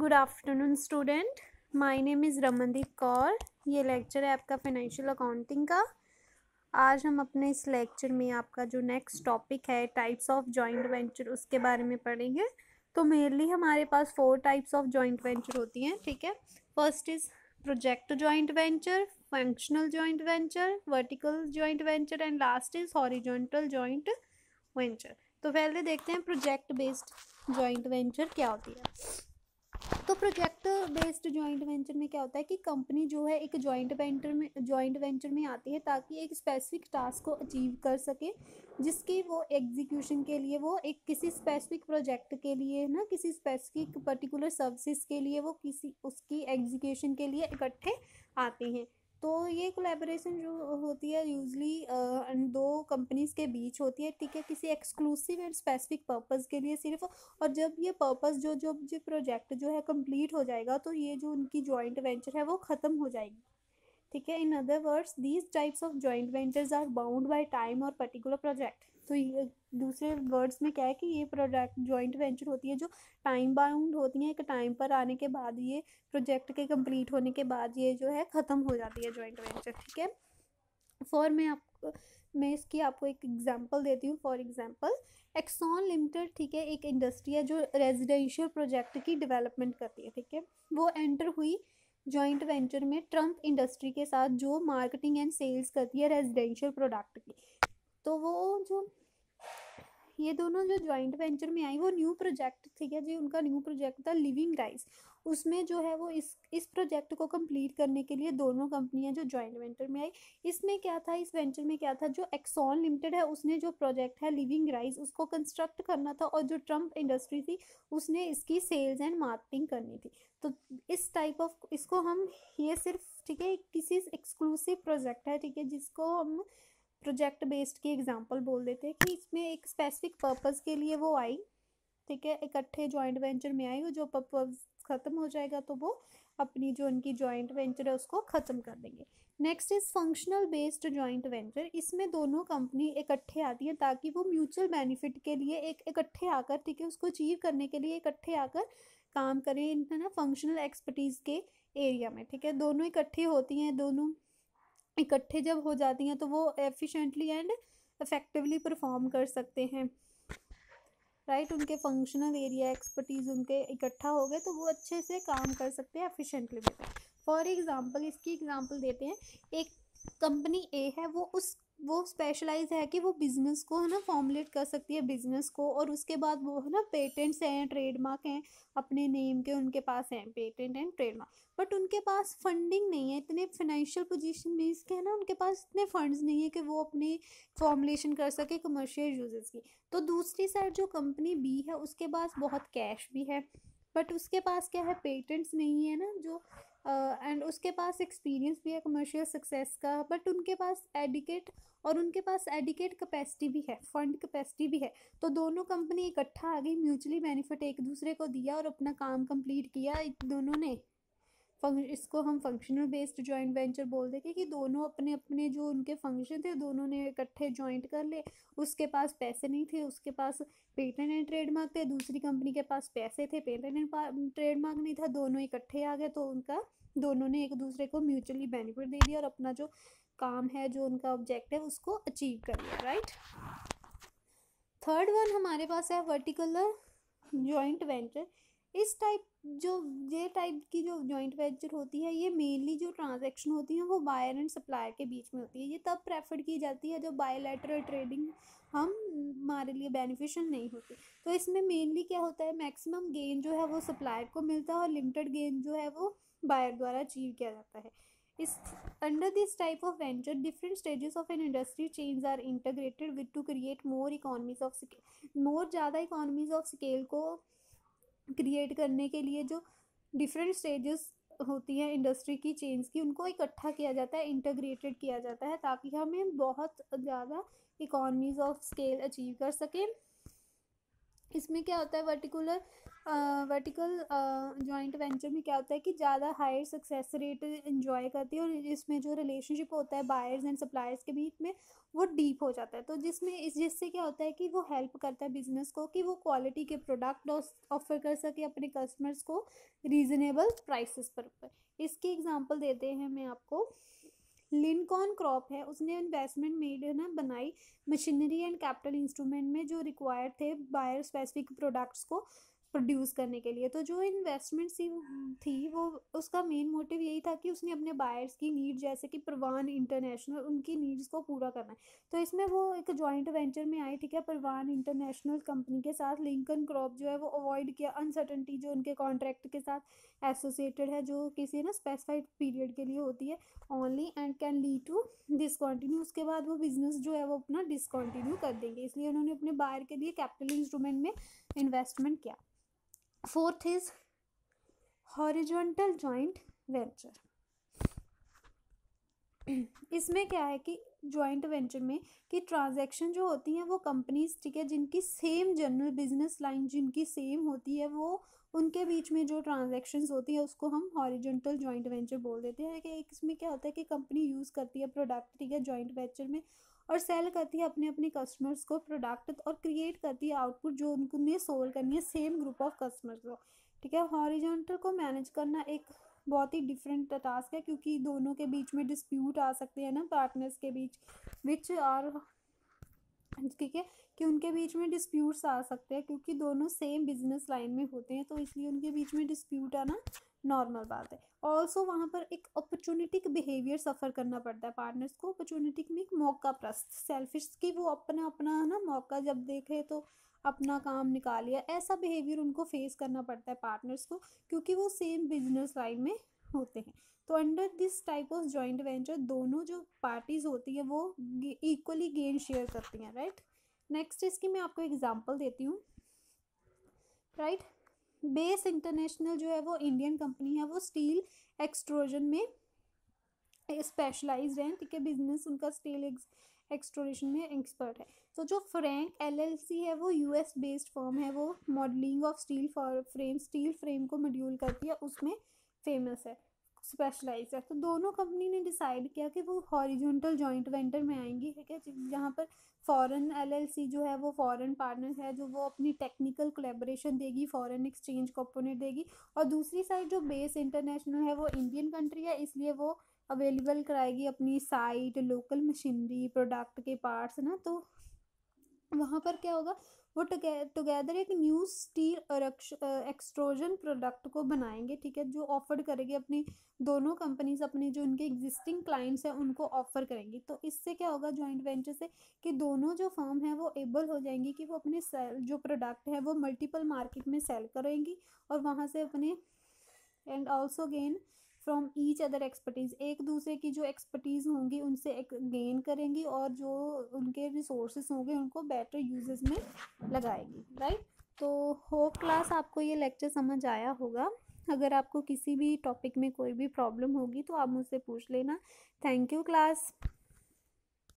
Good afternoon student, my name is Ramandeep Kaur. ये lecture है आपका फाइनेंशियल अकाउंटिंग का। आज हम अपने इस लेक्चर में आपका जो नेक्स्ट टॉपिक है टाइप्स ऑफ जॉइंट वेंचर उसके बारे में पढ़ेंगे। तो मेनली हमारे पास 4 टाइप्स ऑफ जॉइंट वेंचर होती हैं, ठीक है। First is project joint venture, functional joint venture, vertical joint venture and last is horizontal joint venture. तो पहले देखते हैं प्रोजेक्ट बेस्ड जॉइंट वेंचर क्या होती है। तो प्रोजेक्ट बेस्ड जॉइंट वेंचर में क्या होता है कि कंपनी जो है एक जॉइंट वेंचर में आती है ताकि एक स्पेसिफिक टास्क को अचीव कर सके, जिसकी वो एग्जीक्यूशन के लिए वो एक किसी स्पेसिफिक प्रोजेक्ट के लिए ना किसी स्पेसिफिक पर्टिकुलर सर्विसेज के लिए वो किसी उसकी एग्जीक्यूशन के लिए इकट्ठे आते हैं। तो ये कोलैबोरेशन जो होती है यूजली दो कंपनीज के बीच होती है, ठीक है, किसी एक्सक्लूसिव एंड स्पेसिफिक पर्पस के लिए सिर्फ। और जब ये पर्पस जो प्रोजेक्ट जो है कंप्लीट हो जाएगा तो ये जो उनकी जॉइंट वेंचर है वो ख़त्म हो जाएगी, ठीक है। In other words these types of joint ventures are bound by time or particular project. तो ये दूसरे वर्ड्स में क्या है कि ये प्रोजेक्ट जॉइंट वेंचर होती है जो टाइम बाउंड होती हैं, एक टाइम पर आने के बाद ये प्रोजेक्ट के कंप्लीट होने के बाद ये जो है ख़त्म हो जाती है जॉइंट वेंचर, ठीक है। मैं इसकी आपको एक एग्जांपल देती हूँ। फॉर एग्जांपल एक्सॉन लिमिटेड, ठीक है, एक इंडस्ट्री है जो रेजिडेंशियल प्रोजेक्ट की डेवलपमेंट करती है, ठीक है। वो एंटर हुई जॉइंट वेंचर में ट्रम्प इंडस्ट्री के साथ जो मार्केटिंग एंड सेल्स करती है रेजिडेंशियल प्रोडक्ट की। तो वो जो ये दोनों जो जॉइंट वेंचर में आई वो न्यू प्रोजेक्ट, ठीक है जी, उनका न्यू प्रोजेक्ट था लिविंग राइस। उसमें जो है वो इस प्रोजेक्ट को कंप्लीट करने के लिए दोनों कंपनियां जो जॉइंट वेंचर में आई, इसमें क्या था, इस वेंचर में क्या था, जो एक्सॉन लिमिटेड है उसने जो प्रोजेक्ट है लिविंग राइस उसको कंस्ट्रक्ट करना था, और जो ट्रम्प इंडस्ट्री थी उसने इसकी सेल्स एंड मार्केटिंग करनी थी। तो इस टाइप ऑफ इसको हम ये सिर्फ, ठीक है, किसी एक्सक्लूसिव प्रोजेक्ट है, ठीक है, जिसको हम प्रोजेक्ट बेस्ड की एग्जांपल बोल देते हैं कि इसमें एक स्पेसिफिक पर्पस के लिए वो आई, ठीक है, इकट्ठे जॉइंट वेंचर में आई, जो पर्पस ख़त्म हो जाएगा तो वो अपनी जो उनकी जॉइंट वेंचर है उसको ख़त्म कर देंगे। Next is functional based joint venture. इसमें दोनों कंपनी इकट्ठे आती हैं ताकि वो म्यूचुअल बेनिफिट के लिए एक इकट्ठे आकर, ठीक है, उसको अचीव करने के लिए इकट्ठे आकर काम करें, है ना, फंक्शनल एक्सपर्टीज़ के एरिया में, ठीक है। दोनों इकट्ठी होती हैं, दोनों इकट्ठे जब हो जाती हैं तो वो एफिशिएंटली एंड इफेक्टिवली परफॉर्म कर सकते हैं, राइट। उनके फंक्शनल एरिया एक्सपर्टीज़ उनके इकट्ठा हो गए तो वो अच्छे से काम कर सकते हैं एफिशिएंटली भी। फॉर एग्जांपल इसकी एग्जांपल देते हैं। एक कंपनी ए है, वो स्पेशलाइज है कि वो बिजनेस को, है ना, फॉर्मुलेट कर सकती है बिजनेस को, और उसके बाद वो, है ना, पेटेंट्स हैं, ट्रेडमार्क हैं अपने नेम के, उनके पास हैं पेटेंट एंड ट्रेडमार्क। बट उनके पास फंडिंग नहीं है, इतने फाइनेंशियल पोजीशन में इसके, है ना, उनके पास इतने फंड्स नहीं है कि वो अपने फॉर्मुलेशन कर सके कमर्शियल यूजेस की। तो दूसरी साइड जो कंपनी बी है उसके पास बहुत कैश भी है, बट उसके पास क्या है, पेटेंट्स नहीं है ना, जो एंड उसके पास एक्सपीरियंस भी है कमर्शियल सक्सेस का, बट उनके पास एडिकेट कैपेसिटी भी है, फंड कैपेसिटी भी है। तो दोनों कंपनी इकट्ठा आ गई, म्यूचुअली बेनिफिट एक दूसरे को दिया और अपना काम कंप्लीट किया दोनों ने। इसको हम फंक्शनल बेस्ड जॉइंट वेंचर बोल देंगे कि दोनों अपने अपने जो उनके फंक्शन थे दोनों ने इकट्ठे जॉइंट कर ले। उसके पास पैसे नहीं थे, उसके पास पेटेंट एंड ट्रेडमार्क थे, दूसरी कंपनी के पास पैसे थे, पेटेंट एंड ट्रेडमार्क नहीं था, दोनों इकट्ठे आ गए तो उनका दोनों ने एक दूसरे को म्यूचुअली बेनिफिट दे दिया और अपना जो काम है, जो उनका ऑब्जेक्टिव है, उसको अचीव कर लिया, राइट। थर्ड वन हमारे पास है वर्टिकल जॉइंट वेंचर। इस टाइप जो ये टाइप की जो जॉइंट वेंचर होती है, ये मेनली जो ट्रांजैक्शन होती है वो बायर एंड सप्लायर के बीच में होती है। ये तब प्रेफर की जाती है जब बायलैटरल ट्रेडिंग हमारे लिए बेनिफिशियल नहीं होती। तो इसमें मेनली क्या होता है, मैक्सिमम गेन जो है वो सप्लायर को मिलता है और लिमिटेड गेन जो है वो बायर द्वारा अचीव किया जाता है। इस under this type of venture different stages of an industry chains are integrated with to create more economies of scale। more ज़्यादा economies of scale को क्रिएट करने के लिए जो डिफरेंट स्टेजेस होती हैं इंडस्ट्री की चेन्स की, उनको इकट्ठा किया जाता है, इंटीग्रेटेड किया जाता है ताकि हमें बहुत ज़्यादा इकोनॉमीज ऑफ स्केल अचीव कर सकें इसमें क्या होता है वर्टिकल जॉइंट वेंचर में क्या होता है कि ज़्यादा हायर सक्सेस रेट इंजॉय करती है, और इसमें जो रिलेशनशिप होता है बायर्स एंड सप्लायर्स के बीच में वो डीप हो जाता है। तो जिससे क्या होता है कि वो हेल्प करता है बिजनेस को कि वो क्वालिटी के प्रोडक्ट ऑफर कर सके अपने कस्टमर्स को रीजनेबल प्राइसेस पर। इसकी एग्जांपल देते हैं मैं आपको। लिनकॉन क्रॉप है, उसने इन्वेस्टमेंट मेड है ना, बनाई मशीनरी एंड कैपिटल इंस्ट्रूमेंट में जो रिक्वायर्ड थे बायर स्पेसिफिक प्रोडक्ट्स को प्रोड्यूस करने के लिए। तो जो इन्वेस्टमेंट थी वो उसका मेन मोटिव यही था कि उसने अपने बायर्स की नीड जैसे कि परवान इंटरनेशनल उनकी नीड्स को पूरा करना है। तो इसमें वो एक जॉइंट वेंचर में आई, ठीक है, परवान इंटरनेशनल कंपनी के साथ। लिंकन क्रॉप जो है वो अवॉइड किया अनसर्टनिटी जो उनके कॉन्ट्रैक्ट के साथ एसोसिएटेड है, जो किसी ना स्पेसिफाइड पीरियड के लिए होती है only, and can lead to discontinue. उसके बाद वो बिजनेस जो है वो अपना डिसकॉन्टिन्यू कर देंगे, इसलिए उन्होंने अपने बायर के लिए कैपिटल इंस्ट्रूमेंट में इन्वेस्टमेंट किया। Fourth is horizontal joint venture. इसमें क्या है कि जॉइंट वेंचर में कि ट्रांजैक्शन जो होती हैं वो कंपनीज, ठीक है, जिनकी सेम जनरल बिजनेस लाइन जिनकी सेम होती है, वो उनके बीच में जो ट्रांजैक्शंस होती है उसको हम हॉरिजॉन्टल जॉइंट वेंचर बोल देते हैं। कि इसमें क्या होता है कि कंपनी यूज़ करती है प्रोडक्ट, ठीक है, जॉइंट वेंचर में, और सेल करती है अपने अपने कस्टमर्स को प्रोडक्ट, और क्रिएट करती है आउटपुट जो उनको सोल्व करनी है सेम ग्रुप ऑफ कस्टमर्स को, ठीक है। हॉरिजॉन्टल को मैनेज करना एक बहुत ही डिफरेंट टास्क है, क्योंकि दोनों के बीच में डिस्प्यूट आ सकते हैं ना, पार्टनर्स के बीच विच आर, ठीक है, कि उनके बीच में डिस्प्यूट्स आ सकते हैं क्योंकि दोनों सेम बिजनेस लाइन में होते हैं, तो इसलिए उनके बीच में डिस्प्यूट आना नॉर्मल बात है। ऑल्सो वहाँ पर एक अपॉर्चुनिटिक बिहेवियर सफ़र करना पड़ता है पार्टनर्स को। अपॉर्चुनिटिक में एक मौका प्रस्त, सेल्फिश की वो अपना अपना ना मौका जब देखे तो अपना काम निकालिए, ऐसा बिहेवियर उनको फेस करना पड़ता है पार्टनर्स को, क्योंकि वो सेम बिजनेस लाइन में होते हैं। तो under this type of joint venture दोनों जो पार्टीज होती है वो इक्वली गेन शेयर करती हैं, राइट। नेक्स्ट इसकी मैं आपको एग्जांपल देती हूँ, राइट। बेस इंटरनेशनल जो है वो इंडियन कंपनी है, वो स्टील एक्सट्रूजन में स्पेशलाइज्ड है, ठीक है, बिजनेस उनका स्टील एक्सट्रूशन में एक्सपर्ट है। तो जो फ्रैंक एलएलसी है वो यूएस बेस्ड फर्म है, वो मॉडलिंग ऑफ स्टील फ्रेम को मॉड्यूल करती है, उसमें फेमस है, स्पेशलाइज है। तो दोनों कंपनी ने डिसाइड किया कि वो हॉरिजॉन्टल जॉइंट वेंचर में आएंगी, ठीक है, जहाँ पर फॉरेन एलएलसी जो है वो फॉरेन पार्टनर है, जो वो अपनी टेक्निकल कोलैबोरेशन देगी, फॉरेन एक्सचेंज कंपोनेंट देगी, और दूसरी साइड जो बेस इंटरनेशनल है वो इंडियन कंट्री है, इसलिए वो अवेलेबल कराएगी अपनी साइट, लोकल मशीनरी, प्रोडक्ट के पार्ट्स ना। तो वहाँ पर क्या होगा, वो टुगेदर एक न्यू स्टील एक्सट्रूजन प्रोडक्ट को बनाएंगे, ठीक है, जो ऑफर करेगी अपनी दोनों कंपनीज, अपने जो उनके एग्जिस्टिंग क्लाइंट्स हैं उनको ऑफर करेंगी। तो इससे क्या होगा जॉइंट वेंचर से कि दोनों जो फर्म है वो एबल हो जाएंगी कि वो अपने जो प्रोडक्ट है वो मल्टीपल मार्केट में सेल करेंगी, और वहाँ से अपने and also gain from each other expertise, एक दूसरे की जो एक्सपर्टीज़ होंगी उनसे एक गेन करेंगी, और जो उनके रिसोर्सेज होंगे उनको बेटर यूजेस में लगाएगी, राइट। तो होप क्लास आपको ये लेक्चर समझ आया होगा। अगर आपको किसी भी टॉपिक में कोई भी प्रॉब्लम होगी तो आप मुझसे पूछ लेना। Thank you class.